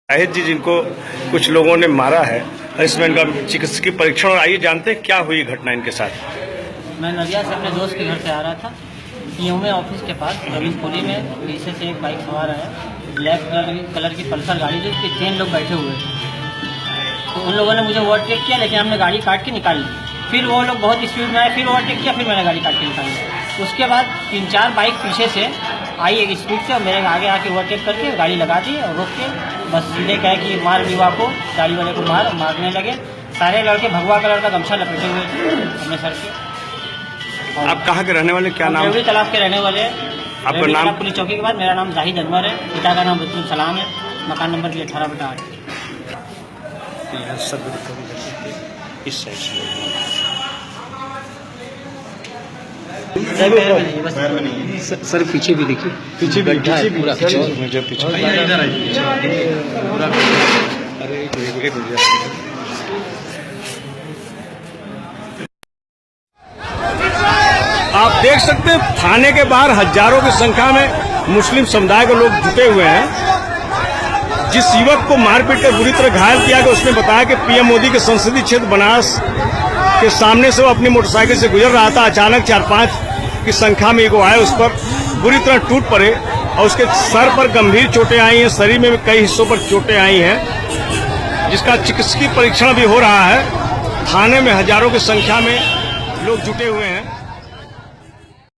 शाहिद जी जिनको कुछ लोगों ने मारा है, इसमें इनका चिकित्सकीय परीक्षण, और आइए जानते हैं क्या हुई घटना इनके साथ। मैं नदिया से अपने दोस्त के घर से आ रहा था। पीएमओ ऑफिस के पास रवीशपुरी में पीछे से एक बाइक सवार आया, ब्लैक कलर की पल्सर गाड़ी थी, उसके 3 लोग बैठे हुए थे। तो उन लोगों ने मुझे ओवरटेक किया, लेकिन हमने गाड़ी काट के निकाल ली। फिर वो लोग बहुत स्पीड में आए, फिर ओवरटेक किया, फिर मैंने गाड़ी काट के निकाल ली। उसके बाद 3-4 बाइक पीछे से आई एक स्पीड से, और मेरे आगे आके ओवरटेक करके गाड़ी लगा दी और रोक के बस सीधे कहे कि मार युवा को, गाड़ी वाले को मारने लगे। सारे लड़के भगवा कलर का गमछा लपेटे हुए थे अपने सर पे। आप कहाँ के रहने वाले, क्या नाम? रेवड़ी तालाब के रहने वाले। आपका नाम? पुलिस चौकी के बाद मेरा नाम जाहिद अनवर है, पिता का नाम अब्दुल सलाम है, मकान नंबर 18/8। इस साइड सर पीछे भी देखिए, पीछे भी गड्ढा है पूरा। मुझे पीछे आप देख सकते हैं थाने के बाहर हजारों की संख्या में मुस्लिम समुदाय के लोग जुटे हुए हैं। जिस युवक को मारपीट कर बुरी तरह घायल किया गया, उसने बताया कि पीएम मोदी के संसदीय क्षेत्र बनारस के सामने से वो अपनी मोटरसाइकिल से गुजर रहा था। अचानक 4-5 की संख्या में एगो आए, उस पर बुरी तरह टूट पड़े और उसके सर पर गंभीर चोटें आई हैं, शरीर में भी कई हिस्सों पर चोटें आई हैं, जिसका चिकित्सकीय परीक्षण भी हो रहा है। थाने में हजारों की संख्या में लोग जुटे हुए हैं।